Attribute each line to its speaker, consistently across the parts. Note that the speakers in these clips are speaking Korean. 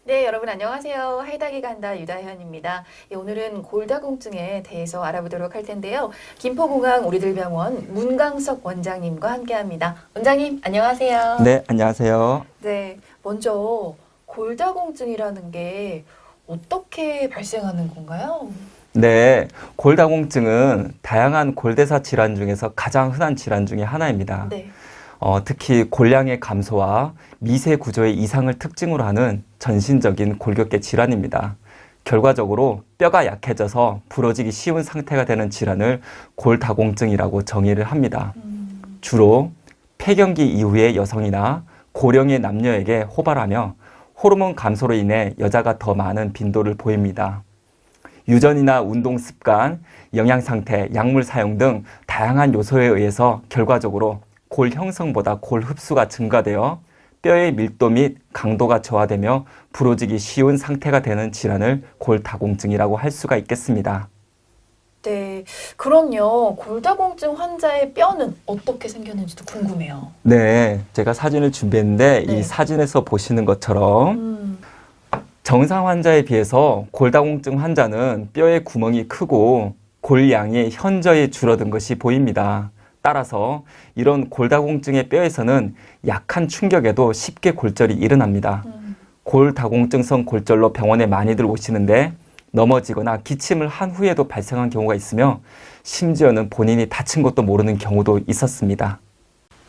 Speaker 1: 네, 여러분 안녕하세요. 하이닥이 간다 유다현입니다. 오늘은 골다공증에 대해서 알아보도록 할 텐데요. 김포공항 우리들병원 문강석 원장님과 함께합니다. 원장님 안녕하세요.
Speaker 2: 네, 안녕하세요.
Speaker 1: 네, 먼저 골다공증이라는 게 어떻게 발생하는 건가요?
Speaker 2: 네, 골다공증은 다양한 골대사 질환 중에서 가장 흔한 질환 중에 하나입니다.
Speaker 1: 네.
Speaker 2: 특히 골량의 감소와 미세 구조의 이상을 특징으로 하는 전신적인 골격계 질환입니다. 결과적으로 뼈가 약해져서 부러지기 쉬운 상태가 되는 질환을 골다공증이라고 정의를 합니다. 주로 폐경기 이후의 여성이나 고령의 남녀에게 호발하며 호르몬 감소로 인해 여자가 더 많은 빈도를 보입니다. 유전이나 운동 습관, 영양 상태, 약물 사용 등 다양한 요소에 의해서 결과적으로 골 형성보다 골 흡수가 증가되어 뼈의 밀도 및 강도가 저하되며 부러지기 쉬운 상태가 되는 질환을 골다공증이라고 할 수가 있겠습니다.
Speaker 1: 네, 그럼요. 골다공증 환자의 뼈는 어떻게 생겼는지도 궁금해요.
Speaker 2: 네, 제가 사진을 준비했는데
Speaker 1: 네.
Speaker 2: 이 사진에서 보시는 것처럼 정상 환자에 비해서 골다공증 환자는 뼈의 구멍이 크고 골량이 현저히 줄어든 것이 보입니다. 따라서 이런 골다공증의 뼈에서는 약한 충격에도 쉽게 골절이 일어납니다. 골다공증성 골절로 병원에 많이들 오시는데 넘어지거나 기침을 한 후에도 발생한 경우가 있으며 심지어는 본인이 다친 것도 모르는 경우도 있었습니다.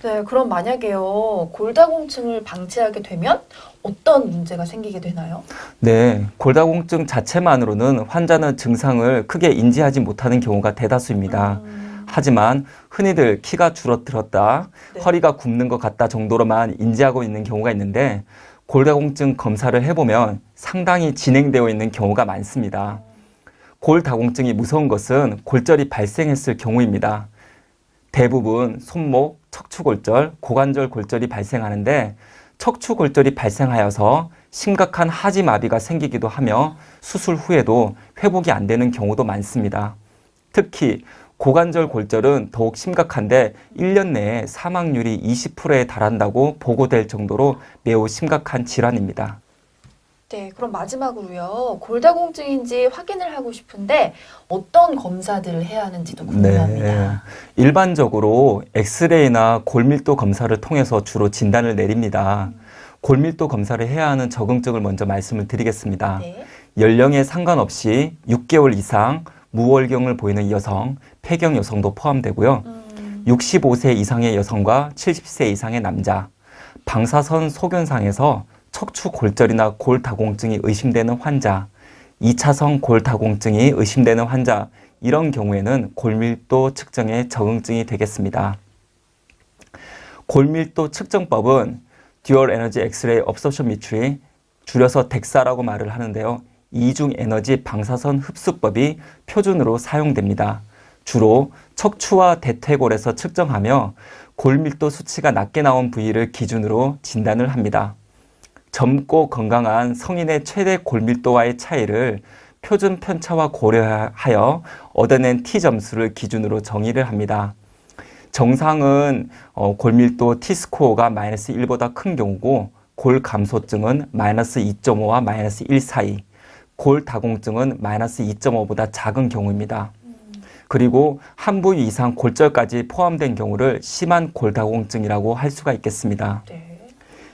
Speaker 1: 네, 그럼 만약에요, 골다공증을 방치하게 되면 어떤 문제가 생기게 되나요?
Speaker 2: 네, 골다공증 자체만으로는 환자는 증상을 크게 인지하지 못하는 경우가 대다수입니다. 하지만 흔히들 키가 줄어들었다,
Speaker 1: 네.
Speaker 2: 허리가 굽는 것 같다 정도로만 인지하고 있는 경우가 있는데 골다공증 검사를 해보면 상당히 진행되어 있는 경우가 많습니다. 골다공증이 무서운 것은 골절이 발생했을 경우입니다. 대부분 손목, 척추골절, 고관절 골절이 발생하는데 척추골절이 발생하여서 심각한 하지마비가 생기기도 하며 수술 후에도 회복이 안 되는 경우도 많습니다. 특히 고관절 골절은 더욱 심각한데 1년 내에 사망률이 20%에 달한다고 보고될 정도로 매우 심각한 질환입니다.
Speaker 1: 네, 그럼 마지막으로요, 골다공증인지 확인을 하고 싶은데 어떤 검사들을 해야 하는지도 궁금합니다.
Speaker 2: 일반적으로 엑스레이나 골밀도 검사를 통해서 주로 진단을 내립니다. 골밀도 검사를 해야 하는 적응증을 먼저 말씀을 드리겠습니다.
Speaker 1: 네.
Speaker 2: 연령에 상관없이 6개월 이상 무월경을 보이는 여성, 폐경 여성도 포함되고요. 65세 이상의 여성과 70세 이상의 남자, 방사선 소견상에서 척추 골절이나 골다공증이 의심되는 환자, 2차성 골다공증이 의심되는 환자, 이런 경우에는 골밀도 측정에 적응증이 되겠습니다. 골밀도 측정법은 듀얼 에너지 엑스레이 업소션 미트리, 줄여서 덱사라고 말을 하는데요. 이중 에너지 방사선 흡수법이 표준으로 사용됩니다. 주로 척추와 대퇴골에서 측정하며 골밀도 수치가 낮게 나온 부위를 기준으로 진단을 합니다. 젊고 건강한 성인의 최대 골밀도와의 차이를 표준 편차와 고려하여 얻어낸 T점수를 기준으로 정의를 합니다. 정상은 골밀도 T스코어가 마이너스 1보다 큰 경우고 골 감소증은 마이너스 2.5와 마이너스 1 사이, 골다공증은 마이너스 2.5보다 작은 경우입니다. 그리고 한 부위 이상 골절까지 포함된 경우를 심한 골다공증이라고 할 수가 있겠습니다.
Speaker 1: 네.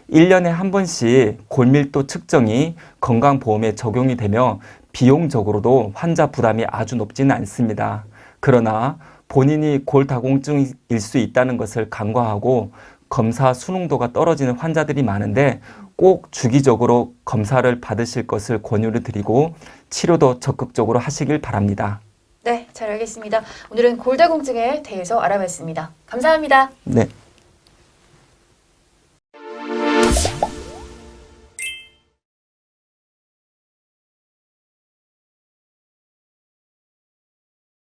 Speaker 2: 1년에 한 번씩 골밀도 측정이 건강보험에 적용이 되며 비용적으로도 환자 부담이 아주 높지는 않습니다. 그러나 본인이 골다공증일 수 있다는 것을 간과하고 검사 순응도가 떨어지는 환자들이 많은데 꼭 주기적으로 검사를 받으실 것을 권유를 드리고 치료도 적극적으로 하시길 바랍니다.
Speaker 1: 네, 잘 알겠습니다. 오늘은 골다공증에 대해서 알아봤습니다. 감사합니다.
Speaker 2: 네.